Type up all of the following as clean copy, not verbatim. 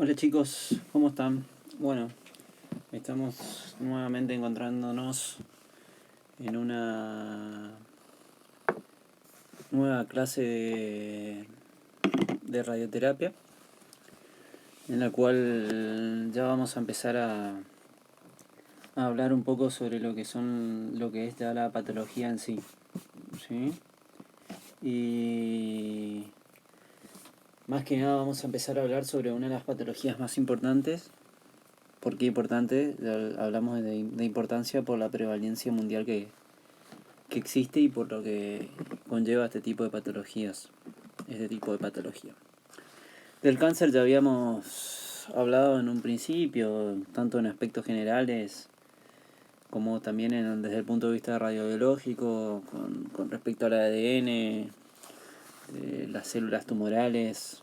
Hola chicos, ¿cómo están? Bueno, estamos nuevamente encontrándonos en una nueva clase de radioterapia, en la cual ya vamos a empezar a hablar un poco sobre lo que es ya la patología en sí, ¿sí? Y más que nada vamos a empezar a hablar sobre una de las patologías más importantes. ¿Por qué importante? Ya hablamos de importancia por la prevalencia mundial que existe y por lo que conlleva este tipo de patologías. Este tipo de patología. Del cáncer ya habíamos hablado en un principio, tanto en aspectos generales como también desde el punto de vista radiobiológico, con respecto al ADN, de las células tumorales,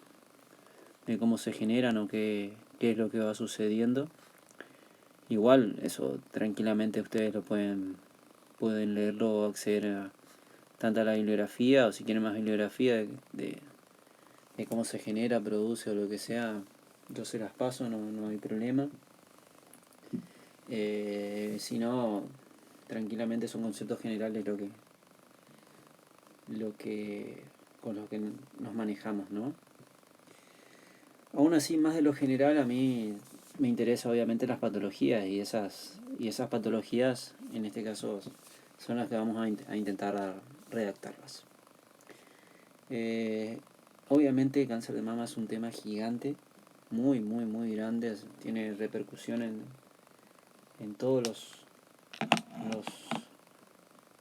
de cómo se generan o qué es lo que va sucediendo. Igual, eso tranquilamente ustedes pueden leerlo o acceder a tanto a la bibliografía, o si quieren más bibliografía de cómo se genera, produce o lo que sea, yo se las paso, no hay problema. Si no, tranquilamente son conceptos generales con lo que nos manejamos, ¿no? Aún así, más de lo general, a mí me interesa obviamente las patologías y esas patologías, en este caso, son las que vamos a intentar redactarlas. Eh, Obviamente el cáncer de mama es un tema gigante, muy grande, tiene repercusión en todos los,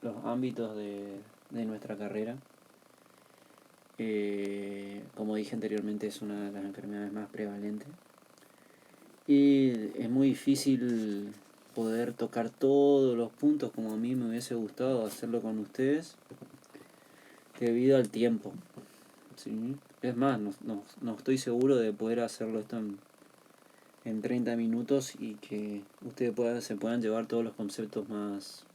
los ámbitos de nuestra carrera. Como dije anteriormente, es una de las enfermedades más prevalentes. Y es muy difícil poder tocar todos los puntos como a mí me hubiese gustado hacerlo con ustedes, debido al tiempo, ¿sí? Es más, no estoy seguro de poder hacerlo esto en 30 minutos y que ustedes se puedan llevar todos los conceptos más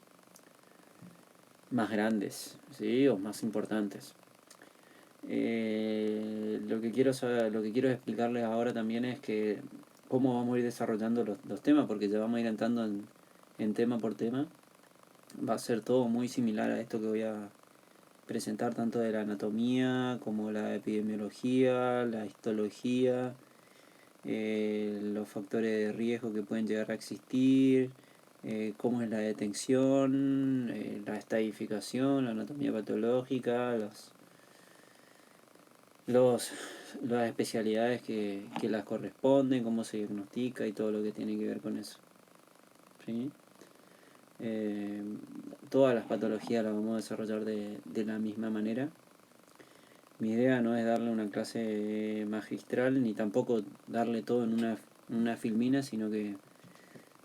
grandes, ¿sí? O más importantes. Lo que quiero explicarles ahora también es que cómo vamos a ir desarrollando los temas, porque ya vamos a ir entrando en tema por tema. Va a ser todo muy similar a esto que voy a presentar, tanto de la anatomía como la epidemiología, la histología, los factores de riesgo que pueden llegar a existir, cómo es la detención, la estadificación, la anatomía patológica, los, las especialidades que las corresponden, cómo se diagnostica y todo lo que tiene que ver con eso, ¿sí? Eh, Todas las patologías las vamos a desarrollar de la misma manera. Mi idea no es darle una clase magistral ni tampoco darle todo en una filmina, sino que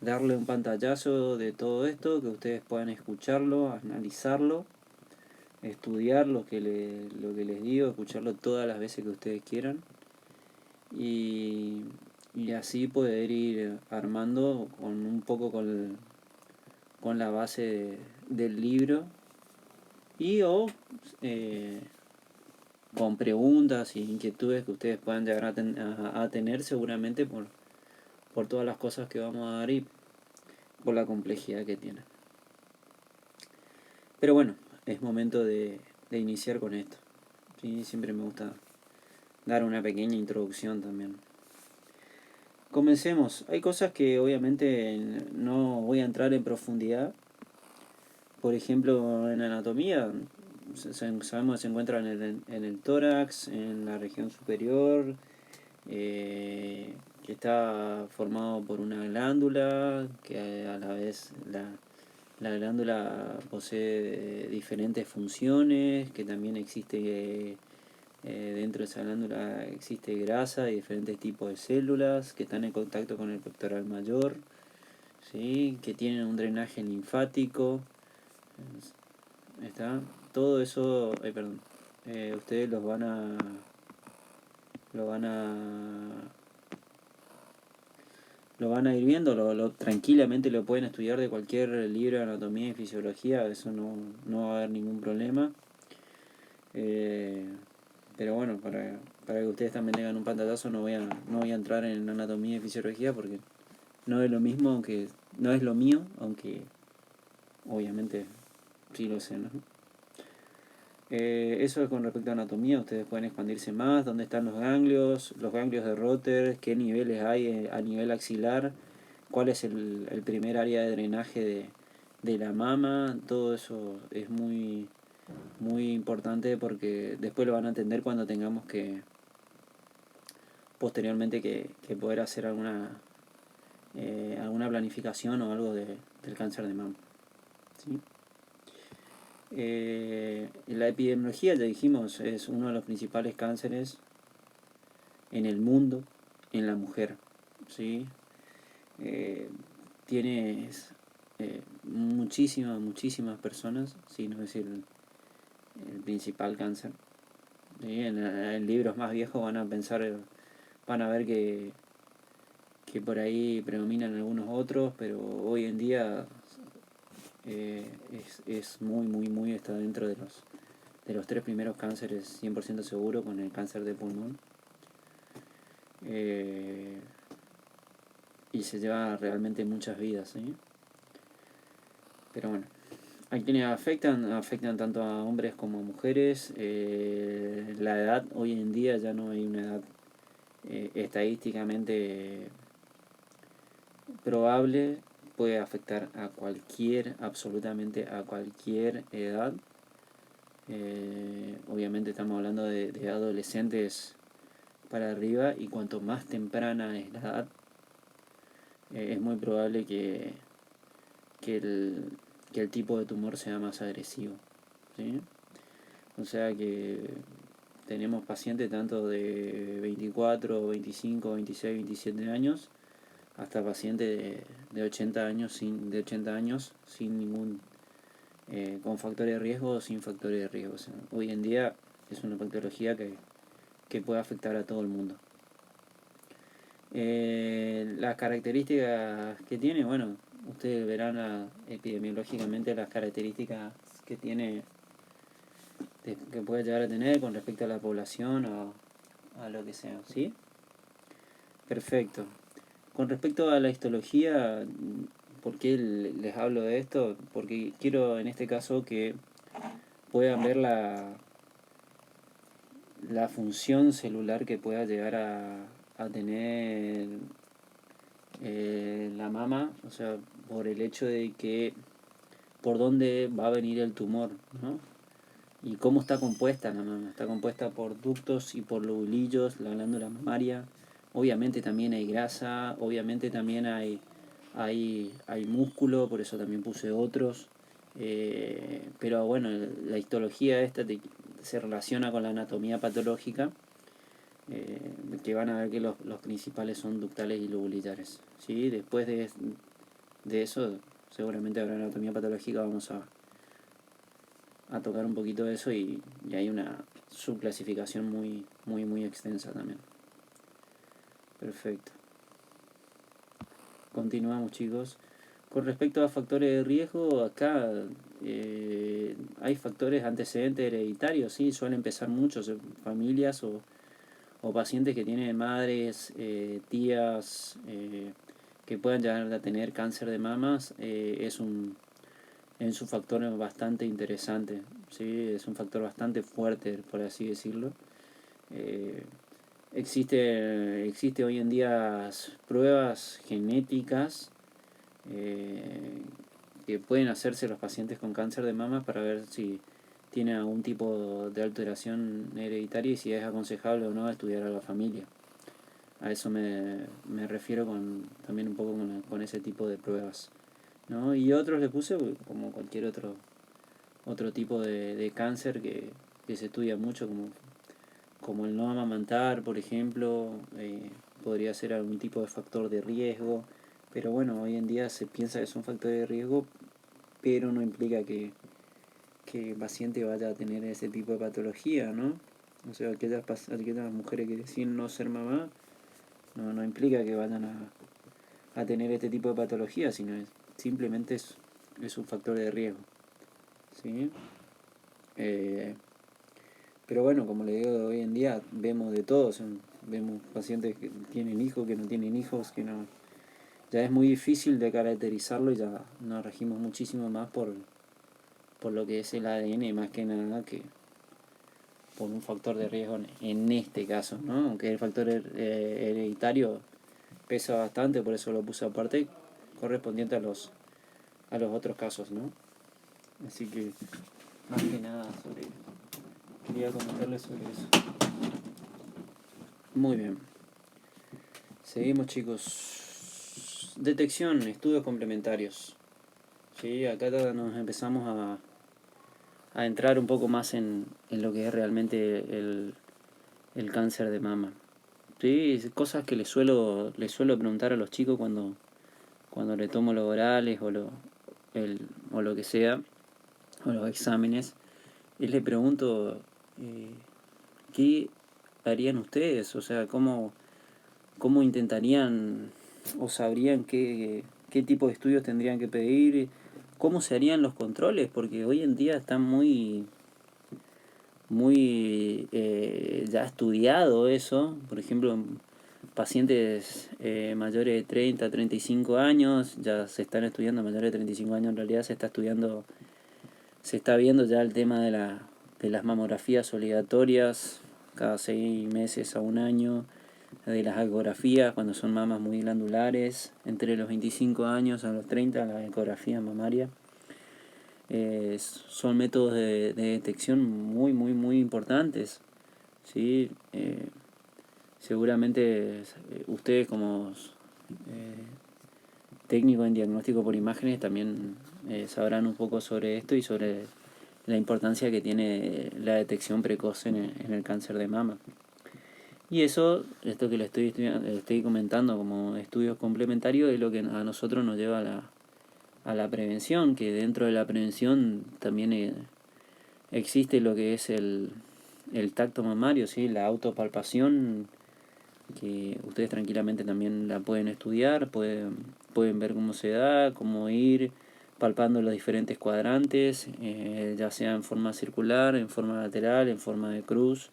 darle un pantallazo de todo esto, que ustedes puedan escucharlo, analizarlo, estudiar lo que les digo, escucharlo todas las veces que ustedes quieran y, y así poder ir armando un poco con la base del libro y o con preguntas y inquietudes que ustedes puedan llegar a tener seguramente por todas las cosas que vamos a dar y por la complejidad que tiene. Pero bueno, es momento de iniciar con esto. ¿Sí? Siempre me gusta dar una pequeña introducción también. Comencemos. Hay cosas que obviamente no voy a entrar en profundidad. Por ejemplo, en anatomía, sabemos que se encuentra en el tórax, en la región superior, que está formado por una glándula, que a la vez la glándula posee diferentes funciones, que también existe dentro de esa glándula existe grasa y diferentes tipos de células que están en contacto con el pectoral mayor, ¿sí? Que tienen un drenaje linfático. ¿Está? Todo eso, perdón, ustedes lo van a lo van a ir viendo, tranquilamente lo pueden estudiar de cualquier libro de anatomía y fisiología, eso no va a haber ningún problema. Pero bueno, para que ustedes también tengan un pantallazo. No voy a entrar en anatomía y fisiología porque no es lo mismo, aunque no es lo mío, aunque obviamente sí lo sé, ¿no? Eso es con respecto a anatomía. Ustedes pueden expandirse más, dónde están los ganglios de Rotter, qué niveles hay a nivel axilar, cuál es el primer área de drenaje de la mama. Todo eso es muy, muy importante porque después lo van a entender cuando tengamos que posteriormente que poder hacer alguna planificación o algo del cáncer de mama, ¿sí? La epidemiología, ya dijimos, es uno de los principales cánceres en el mundo, en la mujer, ¿sí? Tienes muchísimas personas, si no decir el principal cáncer, ¿sí? En libros más viejos van a ver que por ahí predominan algunos otros, pero hoy en día es muy, está dentro de los 3 primeros cánceres 100% seguro, con el cáncer de pulmón. Y se lleva realmente muchas vidas, ¿sí? Pero bueno, a quienes afectan tanto a hombres como a mujeres. La edad, hoy en día ya no hay una edad estadísticamente probable. Puede afectar a absolutamente a cualquier edad. Obviamente estamos hablando de adolescentes para arriba, y cuanto más temprana es la edad, es muy probable que el tipo de tumor sea más agresivo, ¿sí? O sea que tenemos pacientes tanto de 24, 25, 26, 27 años, hasta pacientes de 80 años sin ningún con factores de riesgo o sin factores de riesgo. O sea, hoy en día es una patología que puede afectar a todo el mundo. Las características que tiene, bueno, ustedes verán epidemiológicamente las características que tiene, que puede llegar a tener con respecto a la población o a lo que sea, ¿sí? Perfecto. Con respecto a la histología, ¿por qué les hablo de esto? Porque quiero en este caso que puedan ver la función celular que pueda llegar a tener la mama, o sea, por el hecho de que por dónde va a venir el tumor, ¿no? Y cómo está compuesta la mama. Está compuesta por ductos y por lobulillos, la glándula mamaria. Obviamente también hay grasa, obviamente también hay músculo, por eso también puse otros. Pero bueno, la histología esta se relaciona con la anatomía patológica, que van a ver que los principales son ductales y lobulares, ¿sí? Después de eso, seguramente habrá anatomía patológica, vamos a tocar un poquito de eso, y hay una subclasificación muy extensa también. Perfecto. Continuamos, chicos. Con respecto a factores de riesgo, acá hay factores antecedentes hereditarios, ¿sí? Suelen empezar muchos en familias o pacientes que tienen madres, tías, que puedan llegar a tener cáncer de mamas. Es un factor bastante interesante, ¿sí? Es un factor bastante fuerte, por así decirlo. Existe hoy en día pruebas genéticas que pueden hacerse los pacientes con cáncer de mama para ver si tiene algún tipo de alteración hereditaria y si es aconsejable o no estudiar a la familia. A eso me refiero también un poco con ese tipo de pruebas, ¿no? Y otros le puse como cualquier otro tipo de cáncer que se estudia mucho, como el no amamantar, por ejemplo. Podría ser algún tipo de factor de riesgo, pero bueno, hoy en día se piensa que es un factor de riesgo, pero no implica que el paciente vaya a tener ese tipo de patología, ¿no? O sea, aquellas mujeres que deciden no ser mamá, no implica que vayan a tener este tipo de patología, sino simplemente es un factor de riesgo, ¿sí? Pero bueno, como le digo, hoy en día vemos de todo, vemos pacientes que tienen hijos, que no tienen hijos, que no... Ya es muy difícil de caracterizarlo y ya nos regimos muchísimo más por lo que es el ADN, más que nada que por un factor de riesgo en este caso, ¿no? Aunque el factor hereditario pesa bastante, por eso lo puse aparte, correspondiente a los otros casos, ¿no? Así que, más que nada quería comentarles sobre eso. Muy bien. Seguimos, chicos. Detección, estudios complementarios. Sí, acá nos empezamos a entrar un poco más en lo que es realmente el cáncer de mama. Sí, cosas que les suelo preguntar a los chicos cuando le tomo los orales o lo que sea, o los exámenes. Y les pregunto, ¿qué harían ustedes? O sea, ¿cómo intentarían o sabrían qué tipo de estudios tendrían que pedir? ¿Cómo se harían los controles? Porque hoy en día están muy ya estudiado eso. Por ejemplo, pacientes mayores de 30, 35 años, ya se están estudiando, mayores de 35 años en realidad se está viendo ya el tema de las mamografías obligatorias cada 6 meses a un año, de las ecografías cuando son mamas muy glandulares, entre los 25 años a los 30, la ecografía mamaria. Son métodos de detección muy importantes, ¿sí? Seguramente ustedes como técnicos en diagnóstico por imágenes también sabrán un poco sobre esto y sobre la importancia que tiene la detección precoz en el cáncer de mama. Y esto que le estoy comentando como estudios complementarios, es lo que a nosotros nos lleva a la prevención, que dentro de la prevención también existe lo que es el tacto mamario, ¿sí? La autopalpación, que ustedes tranquilamente también la pueden estudiar, pueden ver cómo se da, cómo ir palpando los diferentes cuadrantes, ya sea en forma circular, en forma lateral, en forma de cruz,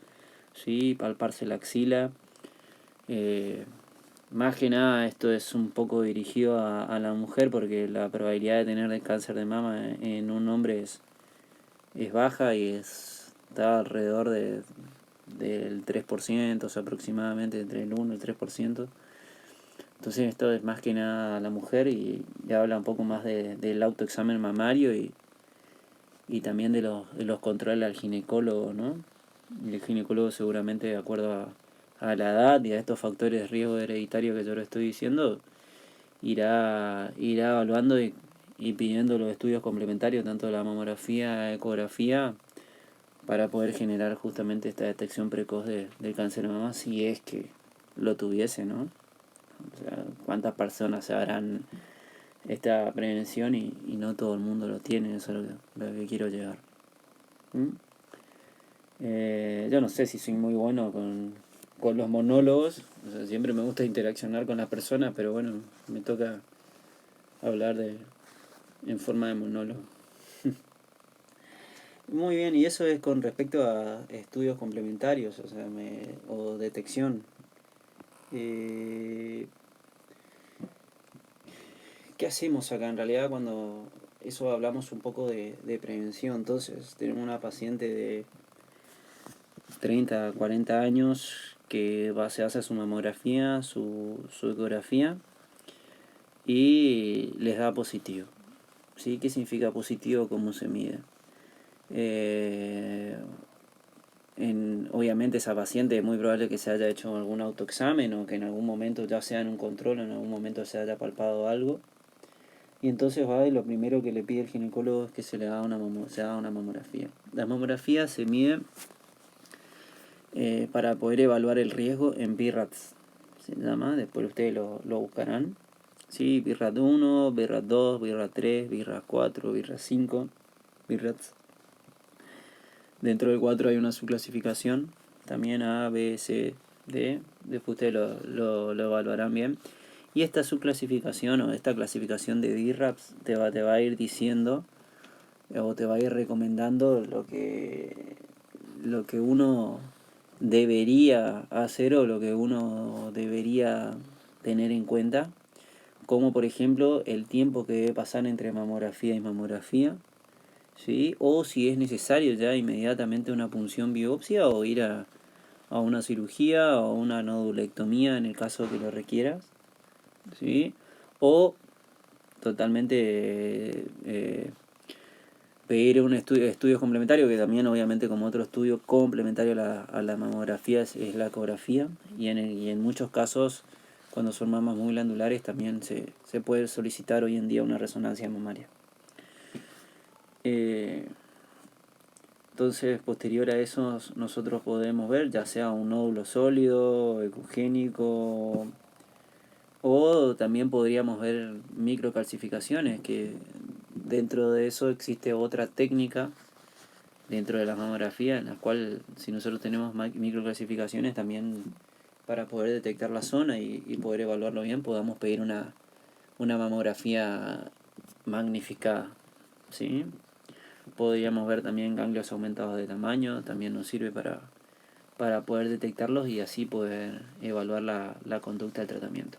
¿sí? Palparse la axila. Más que nada esto es un poco dirigido a la mujer, porque la probabilidad de tener cáncer de mama en un hombre es baja y está alrededor del 3%, o sea, aproximadamente entre el 1 y el 3%. Entonces esto es más que nada a la mujer y habla un poco más del autoexamen mamario y también de los controles al ginecólogo, ¿no? Y el ginecólogo seguramente de acuerdo a la edad y a estos factores de riesgo hereditario que yo le estoy diciendo, irá evaluando y pidiendo los estudios complementarios, tanto la mamografía, ecografía, para poder generar justamente esta detección precoz del cáncer de mama, si es que lo tuviese, ¿no? O sea, cuántas personas se harán esta prevención y no todo el mundo lo tiene, eso es lo que quiero llegar. Yo no sé si soy muy bueno con los monólogos, o sea, siempre me gusta interaccionar con las personas, pero bueno, me toca hablar en forma de monólogo. Muy bien, y eso es con respecto a estudios complementarios, o sea, o detección. ¿Qué hacemos acá? En realidad cuando eso hablamos un poco de prevención. Entonces tenemos una paciente de 30 a 40 años que se hace su mamografía, su ecografía y les da positivo. ¿Sí? ¿Qué significa positivo? ¿Cómo se mide? Obviamente esa paciente es muy probable que se haya hecho algún autoexamen o que en algún momento, ya sea en un control o en algún momento, se haya palpado algo. Y entonces va y lo primero que le pide el ginecólogo es que se haga una mamografía. La mamografía se mide para poder evaluar el riesgo en BIRATS, se llama, después ustedes lo buscarán. ¿Sí? BIRAT 1, BIRAT 2, BIRAT 3, BIRAT 4, BIRAT 5, BIRATS. Dentro del 4 hay una subclasificación, también A, B, C, D, después ustedes lo evaluarán bien. Y esta subclasificación o esta clasificación de BIRAPS te va a ir diciendo o te va a ir recomendando lo que uno debería hacer o lo que uno debería tener en cuenta, como por ejemplo el tiempo que debe pasar entre mamografía y mamografía, ¿sí? O si es necesario ya inmediatamente una punción biopsia o ir a una cirugía o una nodulectomía en el caso que lo requieras, ¿sí? O totalmente pedir un estudio complementario, que también obviamente como otro estudio complementario a la mamografía es la ecografía, y en muchos casos cuando son mamas muy glandulares también se puede solicitar hoy en día una resonancia mamaria. Entonces, posterior a eso, nosotros podemos ver ya sea un nódulo sólido, ecogénico, o también podríamos ver microcalcificaciones, que dentro de eso existe otra técnica dentro de la mamografía en la cual, si nosotros tenemos microcalcificaciones, también para poder detectar la zona y poder evaluarlo bien, podamos pedir una mamografía magnificada, ¿sí? Podríamos ver también ganglios aumentados de tamaño, también nos sirve para poder detectarlos y así poder evaluar la conducta del tratamiento.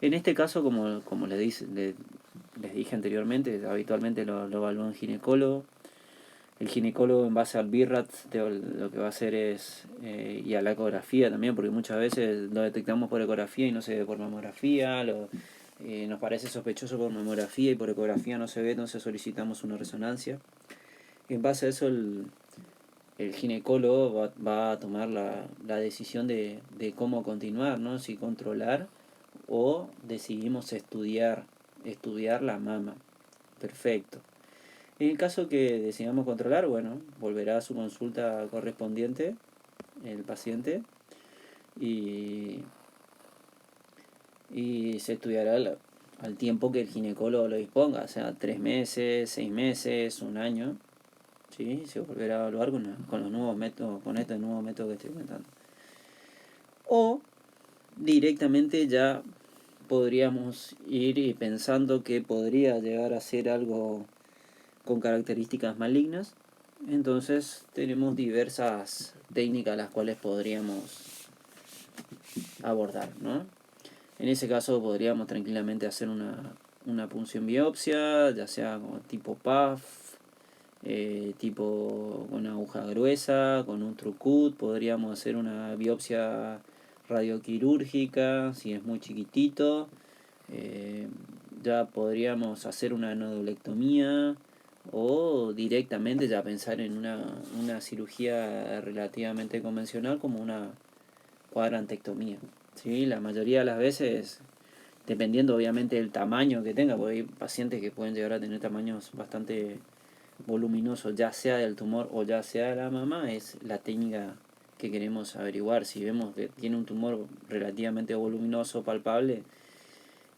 En este caso, como les dije anteriormente, habitualmente lo evalúa un ginecólogo. El ginecólogo, en base al BIRAT, lo que va a hacer es, y a la ecografía también, porque muchas veces lo detectamos por ecografía y no se ve por mamografía, nos parece sospechoso por mamografía y por ecografía no se ve, entonces solicitamos una resonancia. En base a eso, el ginecólogo va a tomar la decisión de cómo continuar, ¿no? Si controlar o decidimos estudiar la mama. Perfecto. En el caso que decidamos controlar, bueno, volverá a su consulta correspondiente el paciente y se estudiará al tiempo que el ginecólogo lo disponga, o sea, 3 meses, 6 meses, un año, ¿sí? Se volverá a evaluar con los nuevos métodos, con este nuevo método que estoy comentando. O directamente ya podríamos ir pensando que podría llegar a ser algo con características malignas. Entonces tenemos diversas técnicas las cuales podríamos abordar, ¿no? En ese caso podríamos tranquilamente hacer una punción biopsia, ya sea como tipo PAF, tipo con una aguja gruesa, con un trucut. Podríamos hacer una biopsia radioquirúrgica si es muy chiquitito. Ya podríamos hacer una nodulectomía o directamente ya pensar en una cirugía relativamente convencional como una cuadrantectomía, ¿sí? La mayoría de las veces, dependiendo obviamente del tamaño que tenga, porque hay pacientes que pueden llegar a tener tamaños bastante voluminosos, ya sea del tumor o ya sea de la mama, es la técnica que queremos averiguar. Si vemos que tiene un tumor relativamente voluminoso, palpable,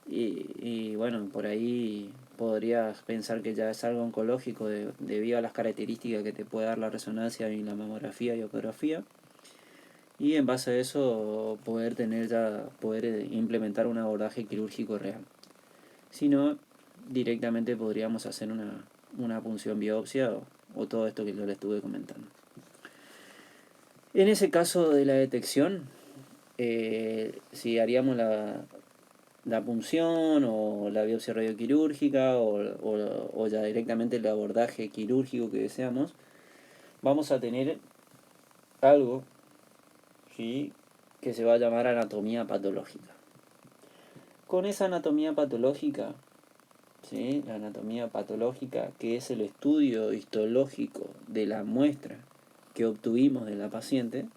y bueno, por ahí podrías pensar que ya es algo oncológico debido a las características que te puede dar la resonancia y la mamografía y ecografía. Y en base a eso poder implementar un abordaje quirúrgico real. Si no, directamente podríamos hacer una punción biopsia o todo esto que yo le estuve comentando. En ese caso de la detección, si haríamos la punción o la biopsia radioquirúrgica o ya directamente el abordaje quirúrgico que deseamos, vamos a tener algo, ¿sí?, que se va a llamar anatomía patológica. Con esa anatomía patológica, ¿sí?, la anatomía patológica, que es el estudio histológico de la muestra que obtuvimos de la paciente,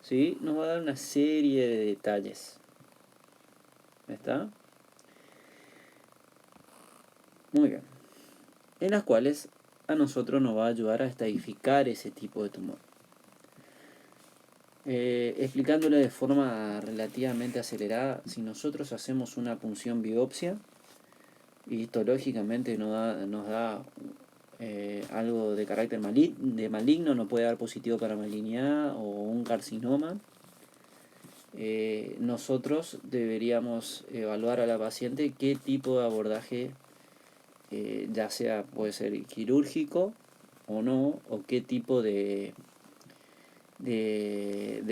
¿sí?, nos va a dar una serie de detalles. ¿Está? Muy bien. En las cuales a nosotros nos va a ayudar a estadificar ese tipo de tumor. Explicándole de forma relativamente acelerada, si nosotros hacemos una punción biopsia, histológicamente nos da algo de carácter maligno, no puede dar positivo para malignidad o un carcinoma. Nosotros deberíamos evaluar a la paciente qué tipo de abordaje, ya sea puede ser quirúrgico o no, o qué tipo de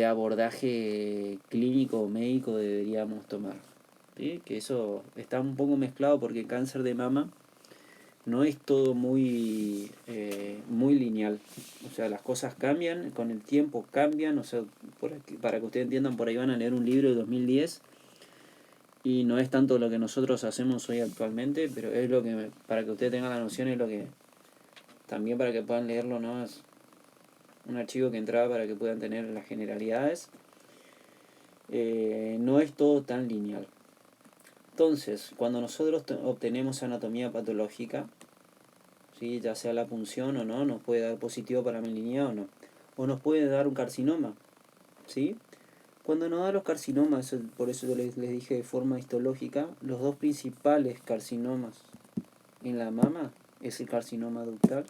abordaje clínico o médico deberíamos tomar. ¿Sí? Que eso está un poco mezclado porque el cáncer de mama no es todo muy lineal. O sea, las cosas cambian, con el tiempo cambian. O sea, para que ustedes entiendan, por ahí van a leer un libro de 2010 y no es tanto lo que nosotros hacemos hoy actualmente, pero es lo que, para que ustedes tengan la noción, es lo que también para que puedan leerlo, ¿no? Es un archivo que entraba para que puedan tener las generalidades. No es todo tan lineal. Entonces, cuando nosotros obtenemos anatomía patológica, ¿sí? Ya sea la punción o no, nos puede dar positivo para melinidad o no. O nos puede dar un carcinoma, ¿sí? Cuando nos da los carcinomas, por eso yo les dije de forma histológica, los dos principales carcinomas en la mama es el carcinoma ductal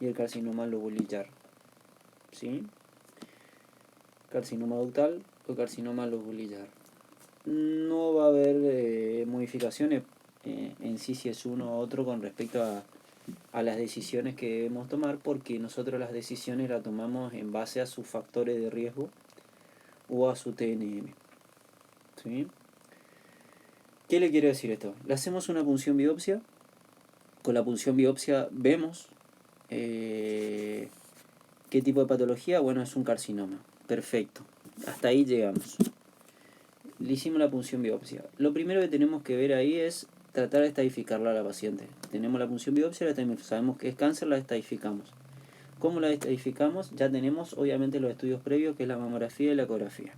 y el carcinoma lobulillar, ¿sí? Carcinoma ductal o carcinoma lobulillar. No va a haber modificaciones en sí si es uno u otro con respecto a las decisiones que debemos tomar, porque nosotros las decisiones las tomamos en base a sus factores de riesgo o a su TNM. ¿Sí? ¿Qué le quiero decir esto? Le hacemos una punción biopsia. Con la punción biopsia vemos qué tipo de patología. Bueno, es un carcinoma. Perfecto. Hasta ahí llegamos. Le hicimos la punción biopsia. Lo primero que tenemos que ver ahí es tratar de estadificarla a la paciente. Tenemos la punción biopsia, sabemos que es cáncer, la estadificamos. ¿Cómo la estadificamos? Ya tenemos obviamente los estudios previos, que es la mamografía y la ecografía.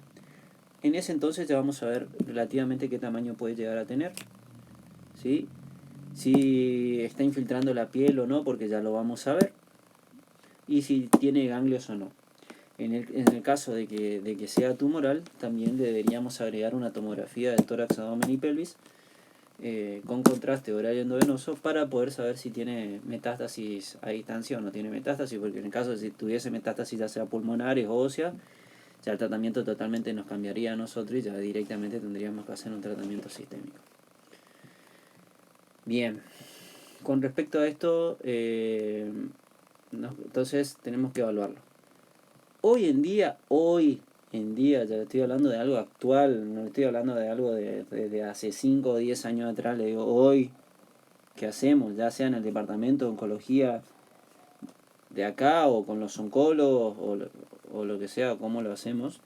En ese entonces ya vamos a ver relativamente qué tamaño puede llegar a tener, ¿sí? Si está infiltrando la piel o no, porque ya lo vamos a ver, y si tiene ganglios o no. En el caso de que sea tumoral, también deberíamos agregar una tomografía del tórax, abdomen y pelvis con contraste horario endovenoso para poder saber si tiene metástasis a distancia o no tiene metástasis, porque en el caso de si tuviese metástasis ya sea pulmonares o óseas, ya el tratamiento totalmente nos cambiaría a nosotros y ya directamente tendríamos que hacer un tratamiento sistémico. Bien, con respecto a esto, entonces tenemos que evaluarlo. Hoy en día, ya estoy hablando de algo actual, no estoy hablando de algo de hace 5 o 10 años atrás, le digo hoy, ¿qué hacemos? Ya sea en el departamento de oncología de acá o con los oncólogos o lo que sea, cómo lo hacemos,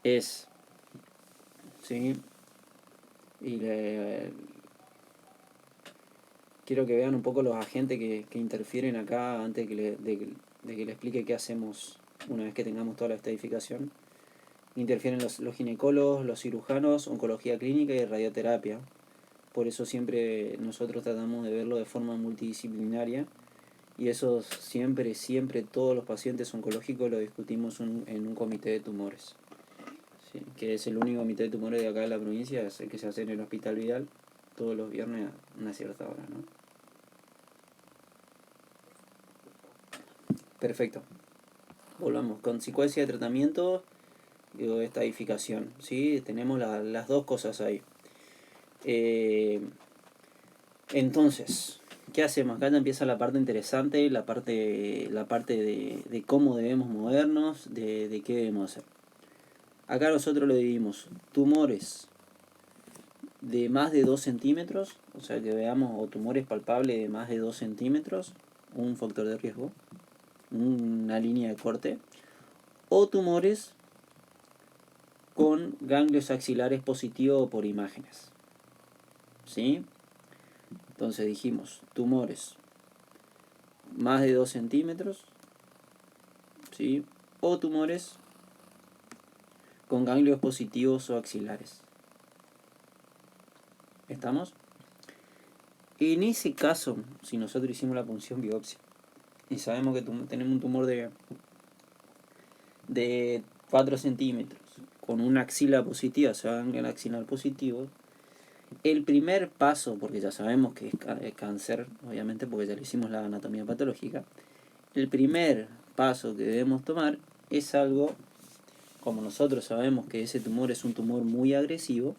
es, ¿sí? Y quiero que vean un poco los agentes que interfieren acá antes de que le explique qué hacemos una vez que tengamos toda la estadificación. Interfieren los ginecólogos, los cirujanos, oncología clínica y radioterapia. Por eso siempre nosotros tratamos de verlo de forma multidisciplinaria. Y eso siempre, todos los pacientes oncológicos lo discutimos en un comité de tumores. ¿Sí? Que es el único comité de tumores de acá de la provincia, es el que se hace en el Hospital Vidal todos los viernes a una cierta hora, ¿no? Perfecto. Volvamos con secuencia de tratamiento y estadificación, ¿sí? Tenemos las dos cosas ahí. Entonces, ¿qué hacemos? Acá ya empieza la parte interesante, la parte de cómo debemos movernos, de qué debemos hacer. Acá nosotros lo dividimos tumores de más de 2 centímetros, o sea que veamos, o tumores palpables de más de 2 centímetros, un factor de riesgo, una línea de corte, o tumores con ganglios axilares positivos por imágenes. ¿Sí? Entonces dijimos, tumores más de 2 centímetros, ¿sí? O tumores con ganglios positivos o axilares. ¿Estamos? En ese caso, si nosotros hicimos la punción biopsia y sabemos que tenemos un tumor de 4 centímetros con una axila positiva, o sea, ganglio axilar positivo, el primer paso, porque ya sabemos que es cáncer, obviamente porque ya le hicimos la anatomía patológica, el primer paso que debemos tomar es algo, como nosotros sabemos que ese tumor es un tumor muy agresivo,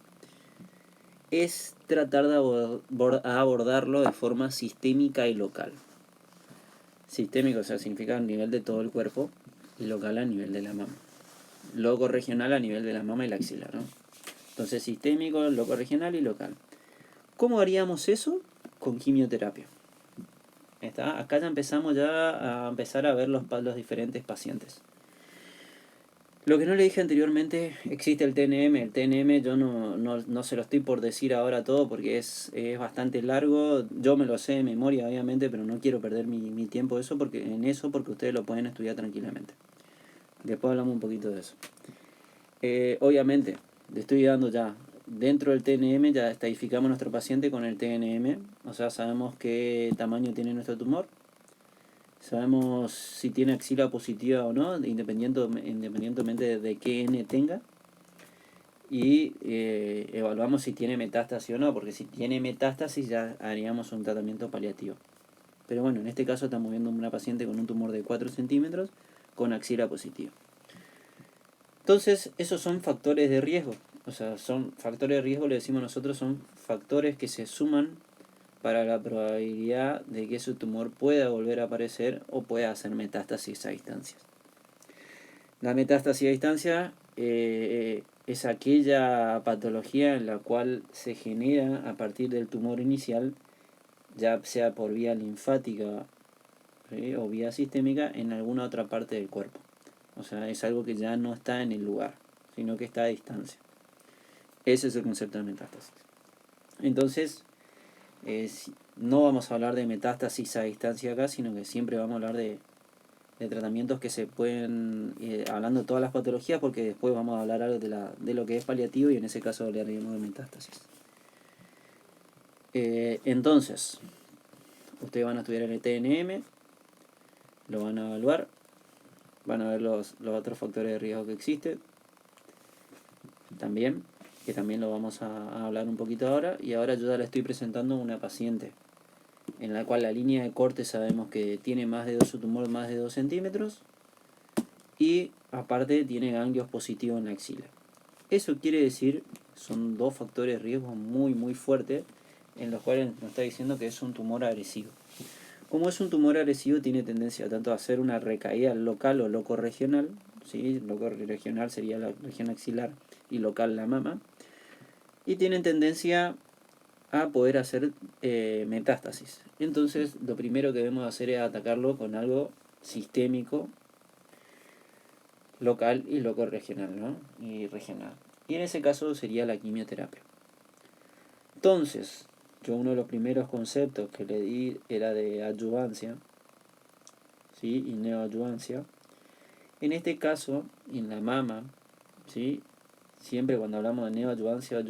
es tratar de abordarlo de forma sistémica y local. Sistémico, o sea, significa a nivel de todo el cuerpo, y local a nivel de la mama. Loco regional a nivel de la mama y la axila, ¿no? Entonces, sistémico, loco regional y local. ¿Cómo haríamos eso? Con quimioterapia. ¿Está? Acá ya empezamos a ver los diferentes pacientes. Lo que no le dije anteriormente, existe el TNM. El TNM yo no se lo estoy por decir ahora todo porque es bastante largo. Yo me lo sé de memoria, obviamente, pero no quiero perder mi tiempo en eso porque ustedes lo pueden estudiar tranquilamente. Después hablamos un poquito de eso. Obviamente, le estoy dando ya. Dentro del TNM ya estadificamos a nuestro paciente con el TNM. O sea, sabemos qué tamaño tiene nuestro tumor. Sabemos si tiene axila positiva o no, independientemente de qué N tenga. Y evaluamos si tiene metástasis o no, porque si tiene metástasis ya haríamos un tratamiento paliativo. Pero bueno, en este caso estamos viendo una paciente con un tumor de 4 centímetros con axila positiva. Entonces, esos son factores de riesgo. O sea, son factores de riesgo, le decimos nosotros, son factores que se suman para la probabilidad de que su tumor pueda volver a aparecer o pueda hacer metástasis a distancias. La metástasis a distancia es aquella patología en la cual se genera a partir del tumor inicial, ya sea por vía linfática o vía sistémica, en alguna otra parte del cuerpo. O sea, es algo que ya no está en el lugar, sino que está a distancia. Ese es el concepto de metástasis. Entonces, no vamos a hablar de metástasis a distancia acá, sino que siempre vamos a hablar de tratamientos que se pueden, hablando de todas las patologías, porque después vamos a hablar algo de lo que es paliativo y en ese caso hablaremos de metástasis. Entonces, ustedes van a estudiar el TNM, lo van a evaluar, van a ver los otros factores de riesgo que existen también, que también lo vamos a hablar un poquito ahora. Y ahora yo ya le estoy presentando una paciente en la cual la línea de corte sabemos que tiene su tumor más de 2 centímetros y aparte tiene ganglios positivos en la axila. Eso quiere decir, son dos factores de riesgo muy fuertes en los cuales nos está diciendo que es un tumor agresivo. Como es un tumor agresivo, tiene tendencia tanto a hacer una recaída local o loco-regional, ¿sí? Loco-regional sería la región axilar y local la mama, y tienen tendencia a poder hacer metástasis. Entonces, lo primero que debemos hacer es atacarlo con algo sistémico, local y loco-regional, ¿no? Y regional. Y en ese caso sería la quimioterapia. Entonces, yo uno de los primeros conceptos que le di era de adyuvancia, ¿sí? Y neoadyuvancia. En este caso, en la mama, ¿sí? Siempre cuando hablamos de neoadyuvancia o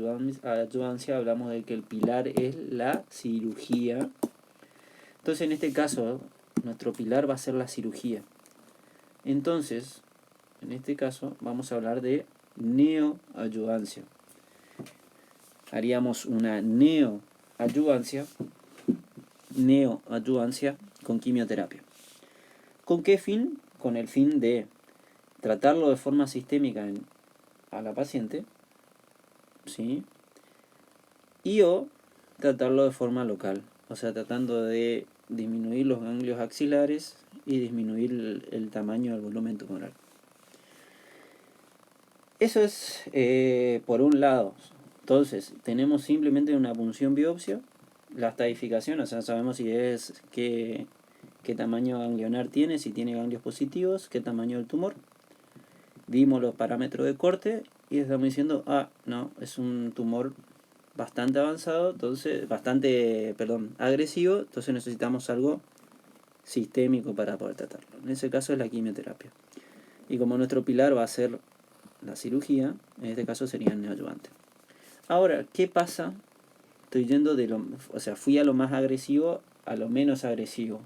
adyuvancia hablamos de que el pilar es la cirugía. Entonces, en este caso, nuestro pilar va a ser la cirugía. Entonces, en este caso, vamos a hablar de neoadyuvancia. Haríamos una neoadyuvancia con quimioterapia. ¿Con qué fin? Con el fin de tratarlo de forma sistémica a la paciente, ¿sí? Y o tratarlo de forma local, o sea, tratando de disminuir los ganglios axilares y disminuir el tamaño del volumen tumoral. Eso es por un lado. Entonces, tenemos simplemente una punción biopsia, la estadificación, o sea, sabemos si es qué tamaño ganglionar tiene, si tiene ganglios positivos, qué tamaño del tumor. Dimos los parámetros de corte y estamos diciendo, no, es un tumor bastante avanzado, agresivo, entonces necesitamos algo sistémico para poder tratarlo. En ese caso es la quimioterapia. Y como nuestro pilar va a ser la cirugía, en este caso sería el neoadyuvante. Ahora, ¿qué pasa? Fui a lo más agresivo a lo menos agresivo.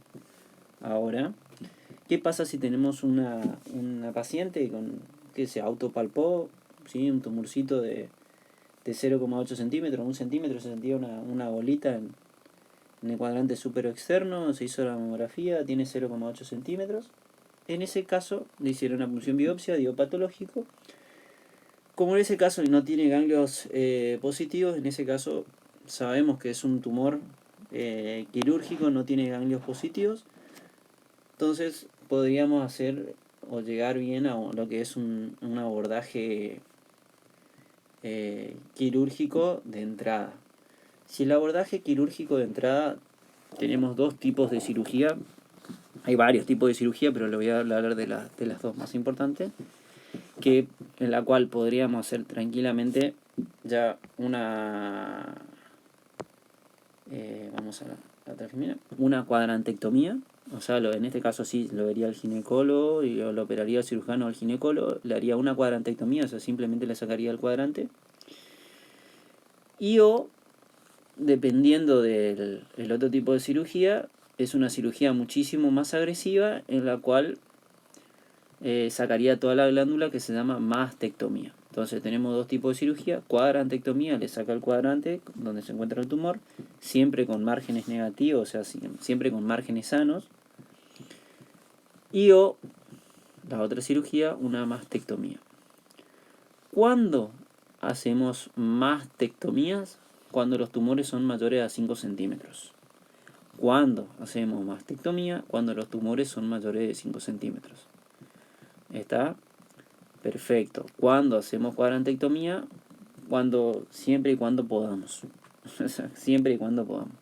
Ahora, ¿qué pasa si tenemos una paciente que se autopalpó, ¿sí? Un tumorcito de 0,8 centímetros, 1 centímetro, se sentía una bolita en el cuadrante supero externo, se hizo la mamografía, tiene 0,8 centímetros. En ese caso le hicieron una punción biopsia, dio patológico. Como en ese caso no tiene ganglios positivos, en ese caso sabemos que es un tumor quirúrgico, no tiene ganglios positivos. entonces podríamos hacer o llegar bien a lo que es un abordaje quirúrgico de entrada. Si el abordaje quirúrgico de entrada, tenemos dos tipos de cirugía. Hay varios tipos de cirugía, pero le voy a hablar de las dos más importantes, en la cual podríamos hacer tranquilamente ya una cuadrantectomía. O sea, en este caso sí lo vería el ginecólogo y lo operaría el cirujano o el ginecólogo, le haría una cuadrantectomía, o sea, simplemente le sacaría el cuadrante. O, dependiendo del otro tipo de cirugía, es una cirugía muchísimo más agresiva en la cual sacaría toda la glándula, que se llama mastectomía. Entonces tenemos dos tipos de cirugía: cuadrantectomía, le saca el cuadrante donde se encuentra el tumor, siempre con márgenes negativos, o sea, siempre con márgenes sanos. O la otra cirugía, una mastectomía. ¿Cuándo hacemos mastectomías? Cuando los tumores son mayores a 5 centímetros. ¿Cuándo hacemos mastectomía? Cuando los tumores son mayores de 5 centímetros. ¿Está? Perfecto. ¿Cuándo hacemos cuadrantectomía? Siempre y cuando podamos. Siempre y cuando podamos.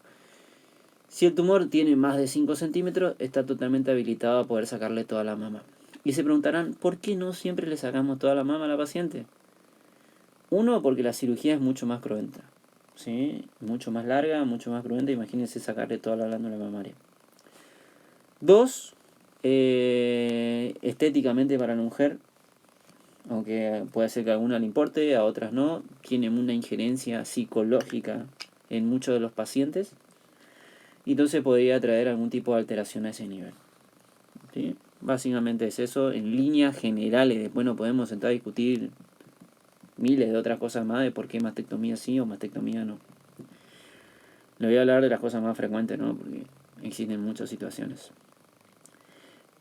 Si el tumor tiene más de 5 centímetros, está totalmente habilitado a poder sacarle toda la mama. Y se preguntarán, ¿por qué no siempre le sacamos toda la mama a la paciente? Uno, porque la cirugía es mucho más cruenta, ¿sí? Mucho más larga, mucho más cruenta. Imagínense sacarle toda la glándula mamaria. Dos, estéticamente para la mujer, aunque puede ser que a alguna le importe, a otras no, tiene una injerencia psicológica en muchos de los pacientes. Entonces podría traer algún tipo de alteración a ese nivel, ¿sí? Básicamente es eso, en líneas generales. Después no podemos sentar a discutir miles de otras cosas más de por qué mastectomía sí o mastectomía no. Le voy a hablar de las cosas más frecuentes, ¿no? Porque existen muchas situaciones.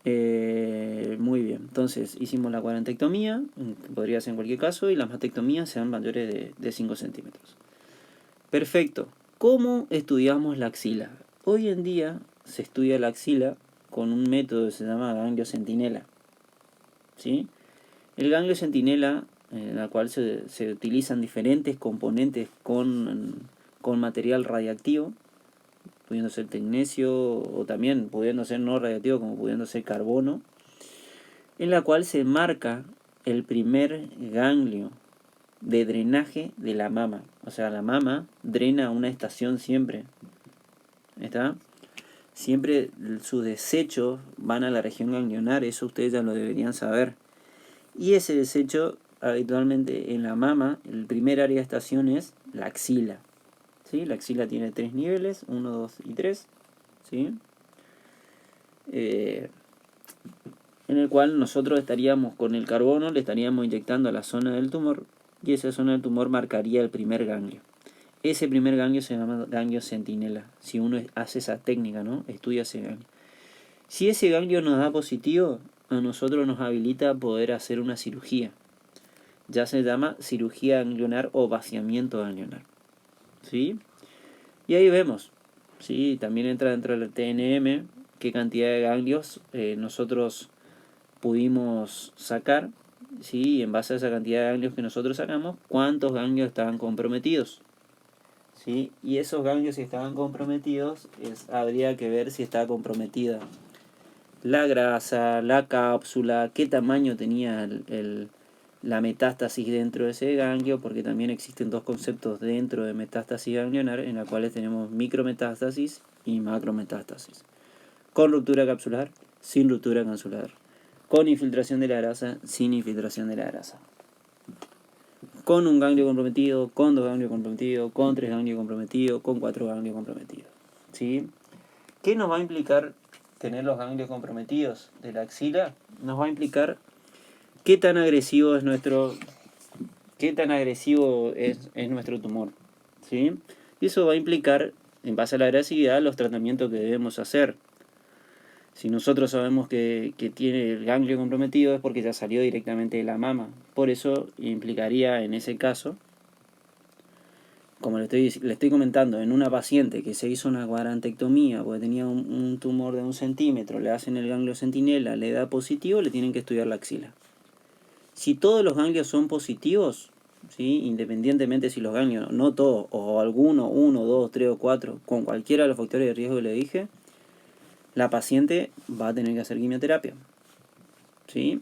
Muy bien, entonces hicimos la cuadrantectomía, que podría ser en cualquier caso, y las mastectomías sean mayores de 5 centímetros. Perfecto. ¿Cómo estudiamos la axila? Hoy en día se estudia la axila con un método que se llama ganglio centinela, ¿sí? El ganglio centinela, en la cual se utilizan diferentes componentes con material radiactivo, pudiendo ser tecnecio o también pudiendo ser no radiactivo, como pudiendo ser carbono, en la cual se marca el primer ganglio de drenaje de la mama. O sea, la mama drena una estación siempre. ¿Está? Siempre sus desechos van a la región ganglionar, eso ustedes ya lo deberían saber. Y ese desecho, habitualmente en la mama, el primer área de estación es la axila. ¿Sí? La axila tiene 3 niveles, 1, 2 y 3. ¿Sí? En el cual nosotros estaríamos con el carbono, le estaríamos inyectando a la zona del tumor, y esa zona del tumor marcaría el primer ganglio. Ese primer ganglio se llama ganglio centinela, si uno hace esa técnica, ¿no? Estudia ese ganglio. Si ese ganglio nos da positivo, a nosotros nos habilita a poder hacer una cirugía. Ya se llama cirugía ganglionar o vaciamiento ganglionar, ¿sí? Y ahí vemos, ¿sí? También entra dentro del TNM qué cantidad de ganglios nosotros pudimos sacar, ¿sí? Y en base a esa cantidad de ganglios que nosotros sacamos, cuántos ganglios estaban comprometidos, ¿sí? Y esos ganglios, si estaban comprometidos, habría que ver si estaba comprometida la grasa, la cápsula, qué tamaño tenía la metástasis dentro de ese ganglio, porque también existen dos conceptos dentro de metástasis ganglionar, en la cuales tenemos micrometástasis y macrometástasis. Con ruptura capsular, sin ruptura capsular. Con infiltración de la grasa, sin infiltración de la grasa. Con un ganglio comprometido, con 2 ganglios comprometidos, con 3 ganglios comprometidos, con 4 ganglios comprometidos, ¿sí? ¿Qué nos va a implicar tener los ganglios comprometidos de la axila? Nos va a implicar qué tan agresivo es nuestro tumor, ¿sí? Y eso va a implicar, en base a la agresividad, los tratamientos que debemos hacer. Si nosotros sabemos que tiene el ganglio comprometido, es porque ya salió directamente de la mama. Por eso implicaría en ese caso como le estoy comentando, en una paciente que se hizo una cuadrantectomía porque tenía un tumor de 1 centímetro, le hacen el ganglio centinela, le da positivo, le tienen que estudiar la axila. Si todos los ganglios son positivos, ¿sí? Independientemente si los ganglios, no todos, o alguno, 1, 2, 3 o 4, con cualquiera de los factores de riesgo que le dije, la paciente va a tener que hacer quimioterapia, ¿sí?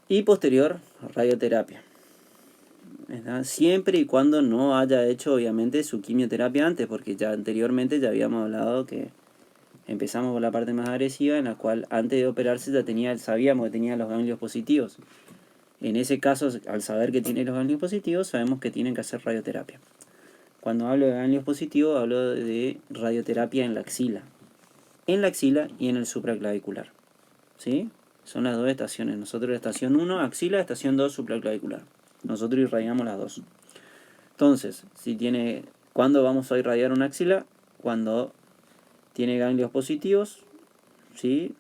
Y posterior, radioterapia, ¿verdad? Siempre y cuando no haya hecho obviamente su quimioterapia antes, porque ya anteriormente ya habíamos hablado que empezamos con la parte más agresiva, en la cual antes de operarse ya sabíamos que tenía los ganglios positivos. En ese caso, al saber que tiene los ganglios positivos, sabemos que tienen que hacer radioterapia. Cuando hablo de ganglios positivos, hablo de radioterapia en la axila. En la axila y en el supraclavicular, ¿sí? Son las dos estaciones. Nosotros estación 1, axila, estación 2, supraclavicular. Nosotros irradiamos las dos. Entonces, ¿cuándo vamos a irradiar una axila? Cuando tiene ganglios positivos, ¿sí?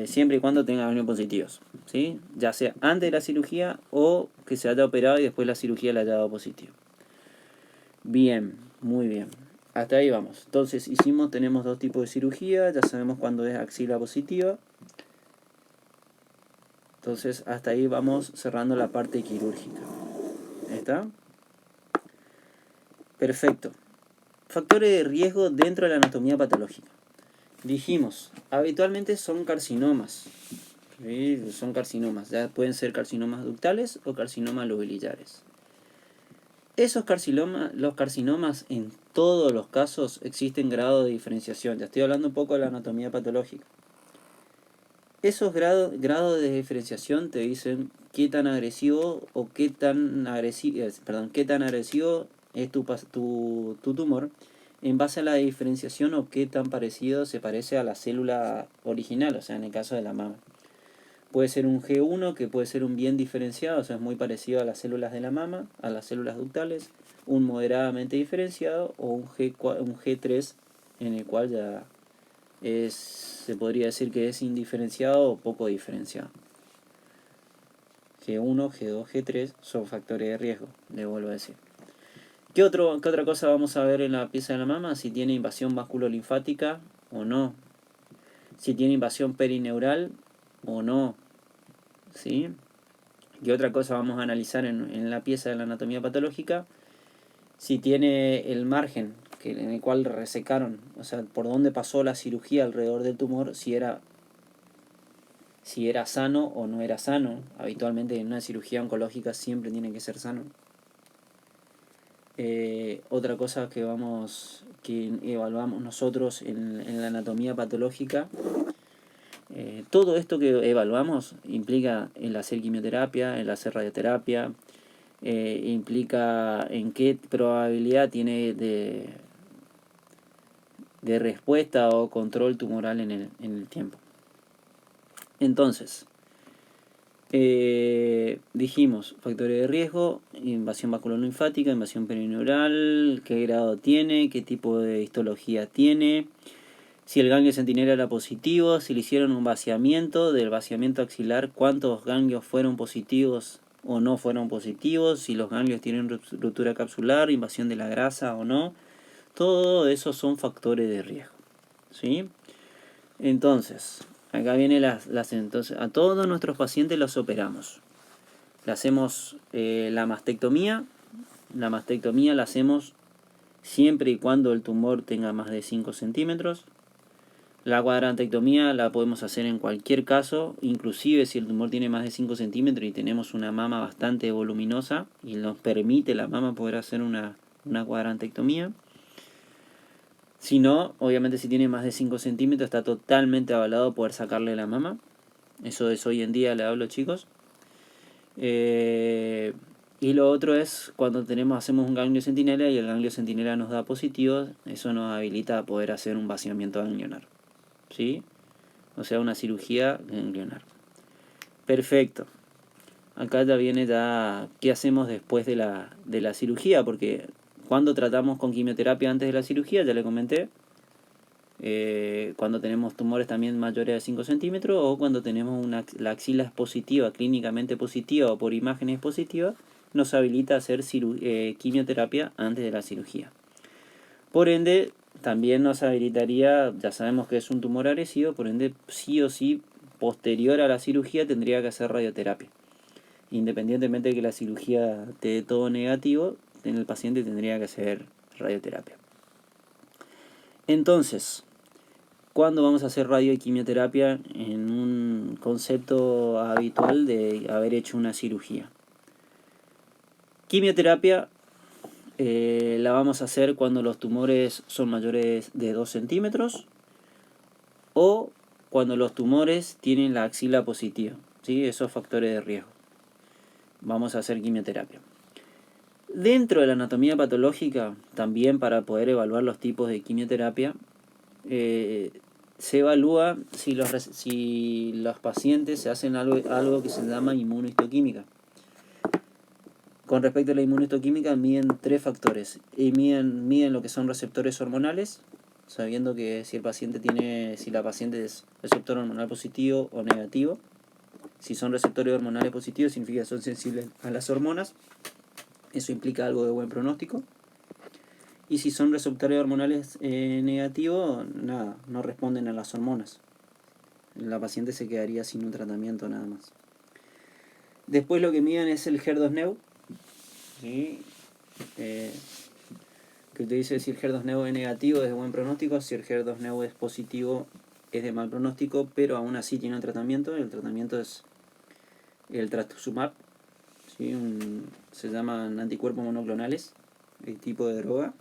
Siempre y cuando tenga ganglios positivos, ¿sí? Ya sea antes de la cirugía o que se haya operado y después la cirugía le haya dado positivo. Bien, muy bien. Hasta ahí vamos. Entonces tenemos dos tipos de cirugía, ya sabemos cuándo es axila positiva. Entonces hasta ahí vamos cerrando la parte quirúrgica. ¿Está? Perfecto. Factores de riesgo dentro de la anatomía patológica. Dijimos, habitualmente son carcinomas. ¿Sí? Son carcinomas. Ya pueden ser carcinomas ductales o carcinomas lobulillares. Los carcinomas en todos los casos existen grados de diferenciación. Ya estoy hablando un poco de la anatomía patológica. Esos grados de diferenciación te dicen qué tan agresivo o qué tan agresivo es tu tumor en base a la diferenciación o qué tan parecido se parece a la célula original, o sea, en el caso de la mama. Puede ser un G1 que puede ser un bien diferenciado, o sea, es muy parecido a las células de la mama, a las células ductales, un moderadamente diferenciado o un G3 en el cual ya se podría decir que es indiferenciado o poco diferenciado. G1, G2, G3 son factores de riesgo, le vuelvo a decir. ¿Qué otra cosa vamos a ver en la pieza de la mama? Si tiene invasión vasculolinfática o no. Si tiene invasión perineural o no. ¿Sí? ¿Qué otra cosa vamos a analizar en la pieza de la anatomía patológica? Si tiene el margen en el cual resecaron, o sea, por dónde pasó la cirugía alrededor del tumor, si era sano o no era sano. Habitualmente en una cirugía oncológica siempre tiene que ser sano. Otra cosa que evaluamos nosotros en la anatomía patológica, todo esto que evaluamos implica el hacer quimioterapia, el hacer radioterapia, implica en qué probabilidad tiene de respuesta o control tumoral en el tiempo. Entonces, dijimos factores de riesgo, invasión vasculolinfática, invasión perineural, qué grado tiene, qué tipo de histología tiene, si el ganglio centinela era positivo, si le hicieron un vaciamiento, del vaciamiento axilar, cuántos ganglios fueron positivos o no fueron positivos, si los ganglios tienen ruptura capsular, invasión de la grasa o no. Todo eso son factores de riesgo, ¿sí? Entonces, acá viene entonces a todos nuestros pacientes los operamos. Le hacemos la mastectomía. La mastectomía la hacemos siempre y cuando el tumor tenga más de 5 centímetros. La cuadrantectomía la podemos hacer en cualquier caso, inclusive si el tumor tiene más de 5 centímetros y tenemos una mama bastante voluminosa y nos permite la mama poder hacer una cuadrantectomía. Si no, obviamente si tiene más de 5 centímetros está totalmente avalado poder sacarle la mama. Eso es hoy en día, le hablo, chicos. Y lo otro es cuando hacemos un ganglio centinela y el ganglio centinela nos da positivo, eso nos habilita a poder hacer un vaciamiento ganglionar, ¿sí? O sea, una cirugía ganglionar. Perfecto. Acá ya viene qué hacemos después de la cirugía, porque cuando tratamos con quimioterapia antes de la cirugía, ya le comenté, cuando tenemos tumores también mayores de 5 centímetros o cuando tenemos la axila es positiva, clínicamente positiva o por imagen es positiva, nos habilita a hacer quimioterapia antes de la cirugía. Por ende, también nos habilitaría, ya sabemos que es un tumor agresivo, por ende, sí o sí, posterior a la cirugía tendría que hacer radioterapia. Independientemente de que la cirugía te dé todo negativo, en el paciente tendría que hacer radioterapia. Entonces, ¿cuándo vamos a hacer radio y quimioterapia en un concepto habitual de haber hecho una cirugía? Quimioterapia la vamos a hacer cuando los tumores son mayores de 2 centímetros o cuando los tumores tienen la axila positiva, ¿sí? Esos factores de riesgo. Vamos a hacer quimioterapia. Dentro de la anatomía patológica, también para poder evaluar los tipos de quimioterapia, se evalúa si los pacientes se hacen algo que se llama inmunohistoquímica. Con respecto a la inmunohistoquímica, miden 3 factores. Y miden lo que son receptores hormonales, sabiendo que si la paciente es receptor hormonal positivo o negativo. Si son receptores hormonales positivos, significa que son sensibles a las hormonas. Eso implica algo de buen pronóstico. Y si son receptores hormonales negativos, nada, no responden a las hormonas. La paciente se quedaría sin un tratamiento nada más. Después lo que miden es el HER2-Neu. ¿Sí? Que te dice si el HER2-Neu es negativo es de buen pronóstico, si el HER2-Neu es positivo es de mal pronóstico, pero aún así tiene un tratamiento. El tratamiento es el trastuzumab, ¿sí? Se llaman anticuerpos monoclonales, el tipo de droga.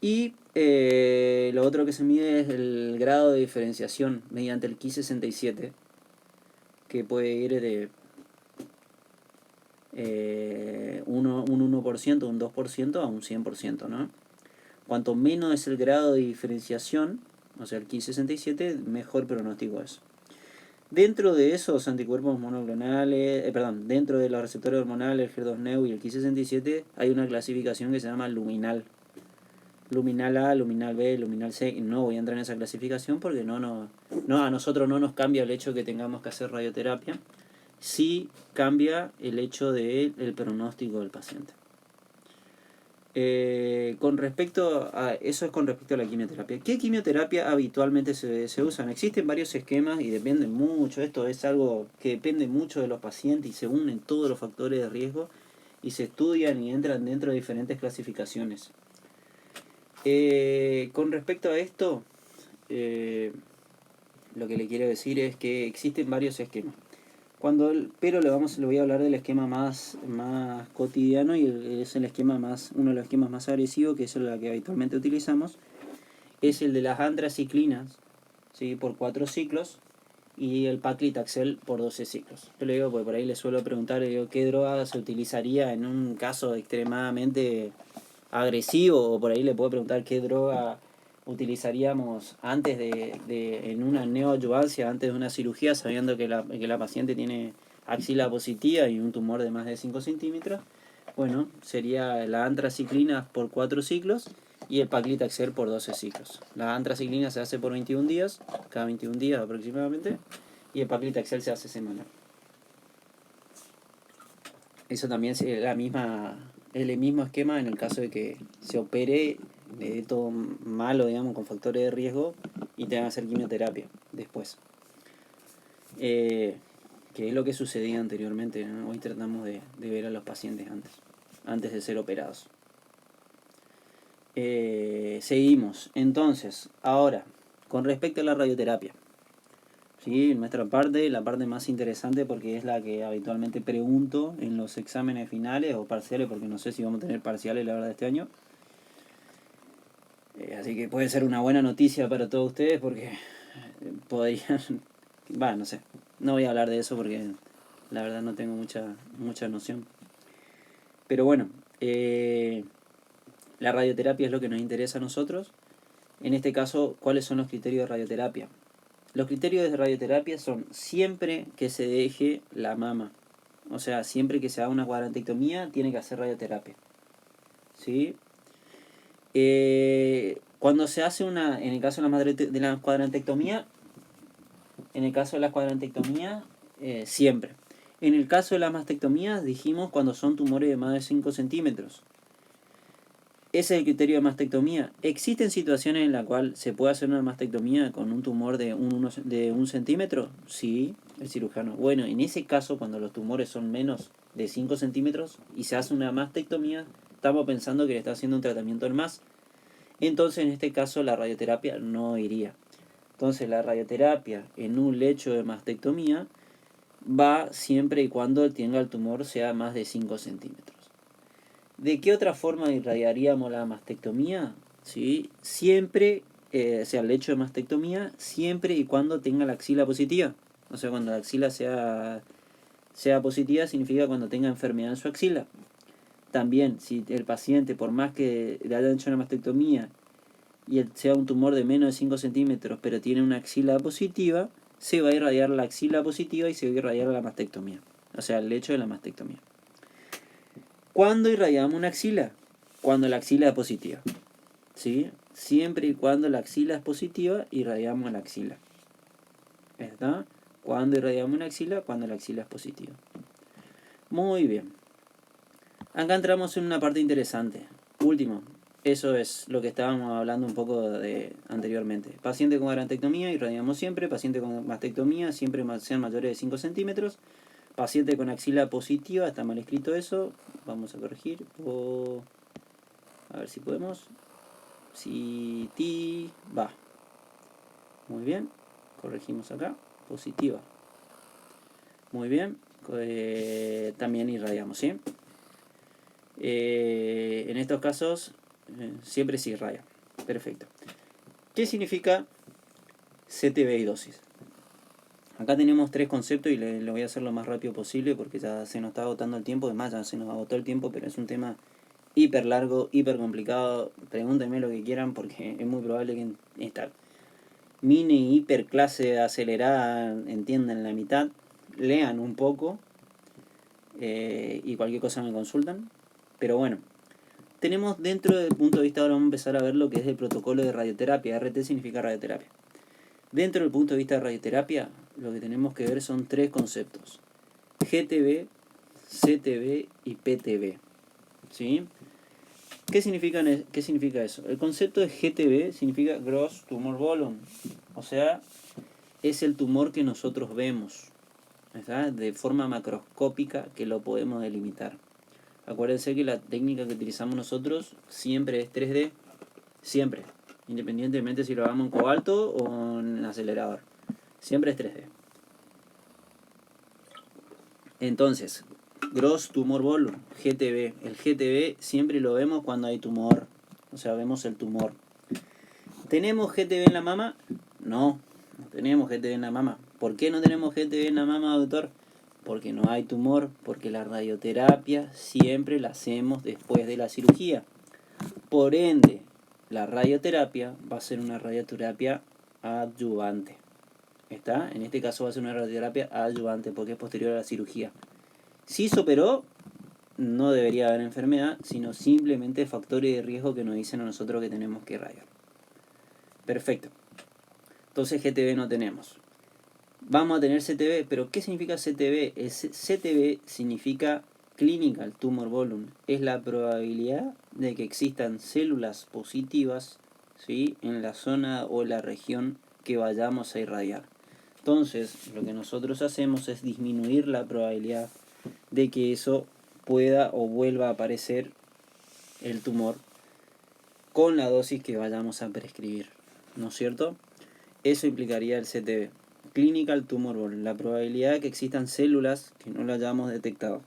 Y lo otro que se mide es el grado de diferenciación mediante el Ki-67, que puede ir de un 1%, un 2% a un 100%, ¿no? Cuanto menos es el grado de diferenciación, o sea el Ki-67, mejor pronóstico es. Dentro de esos anticuerpos monoclonales, dentro de los receptores hormonales, el HER2-Neu y el Ki-67, hay una clasificación que se llama luminal. Luminal A, luminal B, luminal C. No voy a entrar en esa clasificación porque a nosotros no nos cambia el hecho de que tengamos que hacer radioterapia. Sí cambia el hecho del pronóstico del paciente. Con respecto a eso es con respecto a la quimioterapia. ¿Qué quimioterapia habitualmente se usan? Existen varios esquemas y dependen mucho. Esto es algo que depende mucho de los pacientes y se unen todos los factores de riesgo y se estudian y entran dentro de diferentes clasificaciones. Con respecto a esto, lo que le quiero decir es que existen varios esquemas. Pero le voy a hablar del esquema más cotidiano y es uno de los esquemas más agresivos, que es el que habitualmente utilizamos. Es el de las antraciclinas, ¿sí? Por 4 ciclos y el paclitaxel por 12 ciclos. Yo le digo, porque por ahí le suelo preguntar, qué droga se utilizaría en un caso extremadamente agresivo, o por ahí le puedo preguntar qué droga utilizaríamos antes en una neoadyuvancia, antes de una cirugía, sabiendo que la paciente tiene axila positiva y un tumor de más de 5 centímetros. Bueno, sería la antraciclina por 4 ciclos y el paclitaxel por 12 ciclos. La antraciclina se hace por 21 días, cada 21 días aproximadamente, y el paclitaxel se hace semanal. Eso también es el mismo esquema en el caso de que se opere de todo malo, digamos, con factores de riesgo y tengan que hacer quimioterapia después. Que es lo que sucedía anteriormente, ¿no? Hoy tratamos de ver a los pacientes antes de ser operados. Seguimos. Entonces, ahora, con respecto a la radioterapia. ¿Sí? Nuestra parte, la parte más interesante porque es la que habitualmente pregunto en los exámenes finales o parciales, porque no sé si vamos a tener parciales la verdad este año. Así que puede ser una buena noticia para todos ustedes porque podrían... no sé, no voy a hablar de eso porque la verdad no tengo mucha noción. Pero bueno, la radioterapia es lo que nos interesa a nosotros. En este caso, ¿cuáles son los criterios de radioterapia? Los criterios de radioterapia son siempre que se deje la mama. O sea, siempre que se haga una cuadrantectomía, tiene que hacer radioterapia. ¿Sí? Cuando se hace en el caso de la cuadrantectomía, siempre. En el caso de las mastectomías dijimos cuando son tumores de más de 5 centímetros. Ese es el criterio de mastectomía. ¿Existen situaciones en las cuales se puede hacer una mastectomía con un tumor de un centímetro? Sí, el cirujano. Bueno, en ese caso, cuando los tumores son menos de 5 centímetros y se hace una mastectomía, estamos pensando que le está haciendo un tratamiento en más. Entonces, en este caso, la radioterapia no iría. Entonces, la radioterapia en un lecho de mastectomía va siempre y cuando tenga el tumor sea más de 5 centímetros. ¿De qué otra forma irradiaríamos la mastectomía? ¿Sí? Siempre, sea el lecho de mastectomía, siempre y cuando tenga la axila positiva. O sea, cuando la axila sea positiva, significa cuando tenga enfermedad en su axila. También, si el paciente, por más que le hayan hecho una mastectomía y sea un tumor de menos de 5 centímetros, pero tiene una axila positiva, se va a irradiar la axila positiva y se va a irradiar la mastectomía. O sea, el lecho de la mastectomía. ¿Cuándo irradiamos una axila? Cuando la axila es positiva. ¿Sí? Siempre y cuando la axila es positiva, irradiamos la axila. ¿Está? ¿Cuándo irradiamos una axila? Cuando la axila es positiva. Muy bien. Acá entramos en una parte interesante. Último. Eso es lo que estábamos hablando un poco de anteriormente. Paciente con garantectomía, irradiamos siempre. Paciente con mastectomía, siempre sean mayores de 5 centímetros. Paciente con axila positiva, está mal escrito eso. Vamos a corregir. A ver si podemos. Va. Muy bien. Corregimos acá. Positiva. Muy bien. También irradiamos, ¿sí? En estos casos, siempre se irradia. Perfecto. ¿Qué significa CTB y dosis? Acá tenemos tres conceptos y lo voy a hacer lo más rápido posible porque ya se nos está agotando el tiempo. Además, ya se nos agotó el tiempo, pero es un tema hiper largo, hiper complicado. Pregúntenme lo que quieran porque es muy probable que en esta mini hiper clase acelerada entiendan la mitad. Lean un poco y cualquier cosa me consultan. Pero bueno, tenemos dentro del punto de vista, ahora vamos a empezar a ver lo que es el protocolo de radioterapia. RT significa radioterapia. Dentro del punto de vista de radioterapia, lo que tenemos que ver son tres conceptos: GTB, CTB y PTB. ¿Sí? ¿Qué significa eso? El concepto de GTB significa Gross Tumor Volume. O sea, es el tumor que nosotros vemos, ¿verdad? De forma macroscópica que lo podemos delimitar. Acuérdense que la técnica que utilizamos nosotros siempre es 3D. Siempre. Independientemente si lo hagamos en cobalto o en acelerador. Siempre es 3D. Entonces, Gross Tumor Volume, GTB. El GTB siempre lo vemos cuando hay tumor. O sea, vemos el tumor. ¿Tenemos GTB en la mama? No, no tenemos GTB en la mama. ¿Por qué no tenemos GTB en la mama, doctor? Porque no hay tumor, porque la radioterapia siempre la hacemos después de la cirugía. Por ende, la radioterapia va a ser una radioterapia adyuvante. ¿Está? En este caso va a ser una radioterapia adyuvante porque es posterior a la cirugía. Si se operó, no debería haber enfermedad, sino simplemente factores de riesgo que nos dicen a nosotros que tenemos que irradiar. Perfecto. Entonces GTB no tenemos. Vamos a tener CTB, pero ¿qué significa CTB? CTB significa Clinical Tumor Volume. Es la probabilidad de que existan células positivas, ¿sí?, en la zona o la región que vayamos a irradiar. Entonces, lo que nosotros hacemos es disminuir la probabilidad de que eso pueda o vuelva a aparecer el tumor con la dosis que vayamos a prescribir, ¿no es cierto? Eso implicaría el CTB, Clinical Tumor Volume, la probabilidad de que existan células que no la hayamos detectado.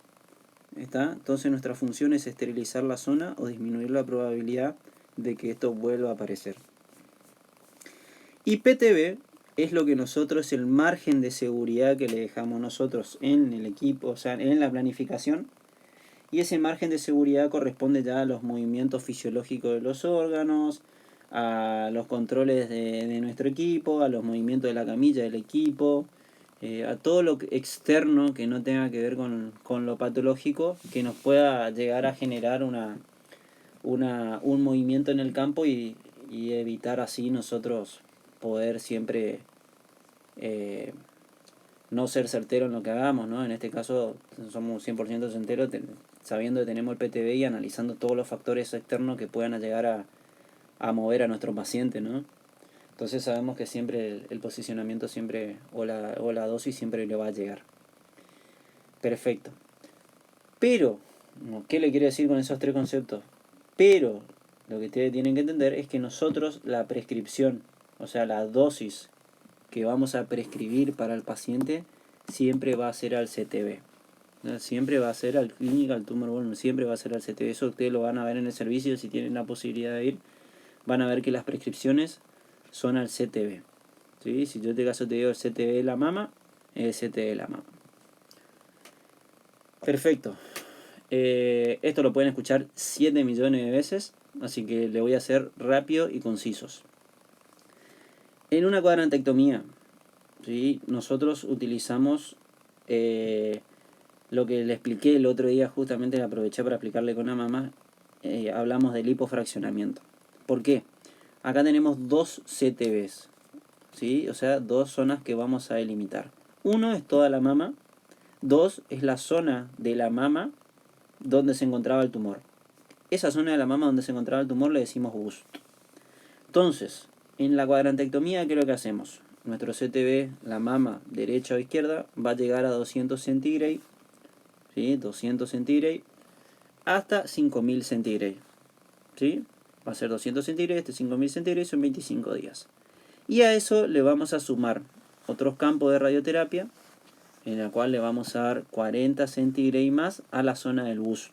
¿Está? Entonces nuestra función es esterilizar la zona o disminuir la probabilidad de que esto vuelva a aparecer. Y PTB es lo que nosotros, el margen de seguridad que le dejamos nosotros en el equipo, o sea, en la planificación. Y ese margen de seguridad corresponde ya a los movimientos fisiológicos de los órganos, a los controles de nuestro equipo, a los movimientos de la camilla del equipo, a todo lo externo que no tenga que ver con lo patológico, que nos pueda llegar a generar un movimiento en el campo y evitar así nosotros poder siempre no ser certero en lo que hagamos, ¿no? En este caso somos 100% certeros, sabiendo que tenemos el PTB y analizando todos los factores externos que puedan llegar a mover a nuestro paciente, ¿no? Entonces sabemos que siempre el posicionamiento siempre o la dosis siempre le va a llegar. Perfecto. Pero, ¿qué le quiero decir con esos tres conceptos? Pero lo que ustedes tienen que entender es que nosotros la prescripción, o sea, la dosis que vamos a prescribir para el paciente siempre va a ser al CTB. Siempre va a ser al Clinical Tumor Volume, siempre va a ser al CTB. Eso ustedes lo van a ver en el servicio, si tienen la posibilidad de ir, van a ver que las prescripciones son al CTB. ¿Sí? Si yo en este caso te digo el CTB de la mama, es el CTB de la mama. Perfecto. Esto lo pueden escuchar 7 millones de veces, así que le voy a hacer rápido y concisos. En una cuadrantectomía, ¿sí? Nosotros utilizamos lo que le expliqué el otro día, justamente le aproveché para explicarle con la mamá, hablamos del lipofraccionamiento. ¿Por qué? Acá tenemos dos CTBs, ¿sí? O sea, dos zonas que vamos a delimitar. Uno es toda la mama, dos es la zona de la mama donde se encontraba el tumor. Esa zona de la mama donde se encontraba el tumor le decimos bust. Entonces, en la cuadrantectomía, ¿qué es lo que hacemos? Nuestro CTB, la mama derecha o izquierda, va a llegar a 200 centígrados, ¿sí? 200 centígrados hasta 5000 centígrados, ¿sí? Va a ser 200 centígrados, 5000 centígrados, son 25 días. Y a eso le vamos a sumar otros campos de radioterapia, en la cual le vamos a dar 40 centígrados más a la zona del bust.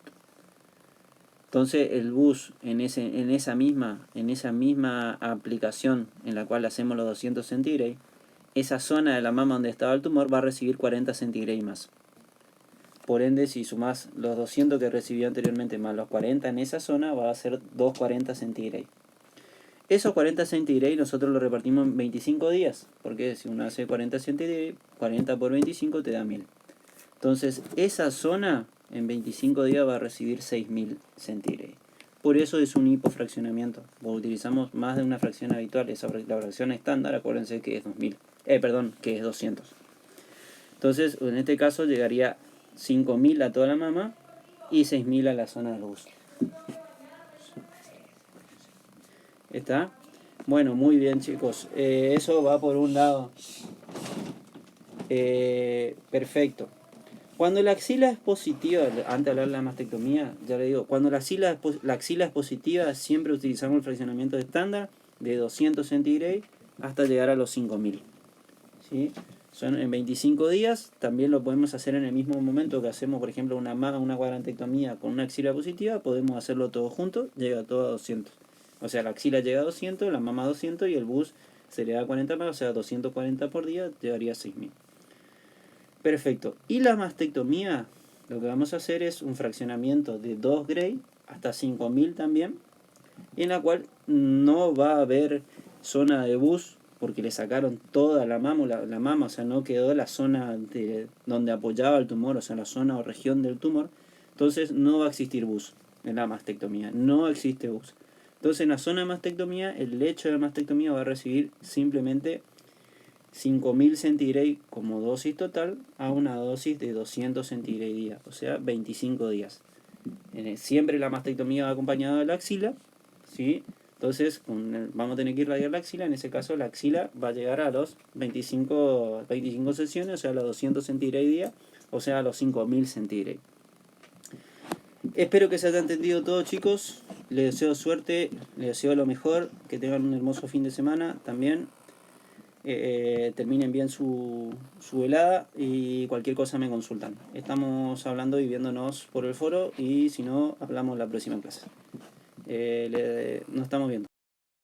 Entonces el bus en esa misma aplicación en la cual hacemos los 200 centígrados, esa zona de la mama donde estaba el tumor va a recibir 40 centígrados más. Por ende, si sumás los 200 que recibió anteriormente más los 40 en esa zona, va a ser 240 centígrados. Esos 40 centígrados nosotros los repartimos en 25 días, porque si uno hace 40 centígrados, 40 por 25 te da 1000. Entonces esa zona en 25 días va a recibir 6000 centígrados. Por eso es un hipofraccionamiento, porque utilizamos más de una fracción habitual. La fracción estándar, acuérdense que es 2000, que es 200. Entonces, en este caso llegaría 5000 a toda la mama y 6000 a la zona del busto. ¿Está? Bueno, muy bien, chicos. Eso va por un lado. Perfecto. Cuando la axila es positiva, antes de hablar de la mastectomía, ya le digo, cuando la axila es positiva, siempre utilizamos el fraccionamiento estándar de 200 centígrados hasta llegar a los 5000. ¿Sí? Son en 25 días, también lo podemos hacer en el mismo momento que hacemos, por ejemplo, una cuadrantectomía con una axila positiva, podemos hacerlo todo junto, llega todo a 200. O sea, la axila llega a 200, la mama a 200 y el bus se le da 40 más, o sea, 240 por día, llegaría a 6000. Perfecto. Y la mastectomía, lo que vamos a hacer es un fraccionamiento de 2 Gray hasta 5000 también, en la cual no va a haber zona de bus porque le sacaron toda la mama, o sea, no quedó la zona donde apoyaba el tumor, o sea, la zona o región del tumor. Entonces no va a existir bus en la mastectomía, no existe bus. Entonces en la zona de mastectomía, el lecho de mastectomía va a recibir simplemente 5000 centígrados como dosis total a una dosis de 200 centígrados día, o sea, 25 días. Siempre la mastectomía va acompañada de la axila, ¿sí? Entonces vamos a tener que irradiar la axila, en ese caso la axila va a llegar a los 25 sesiones, o sea, a los 200 centígrados día, o sea, a los 5000 centígrados. Espero que se haya entendido todo, chicos. Les deseo suerte, les deseo lo mejor, que tengan un hermoso fin de semana también. Terminen bien su velada y cualquier cosa me consultan. Estamos hablando y viéndonos por el foro y si no, hablamos la próxima clase. Nos estamos viendo.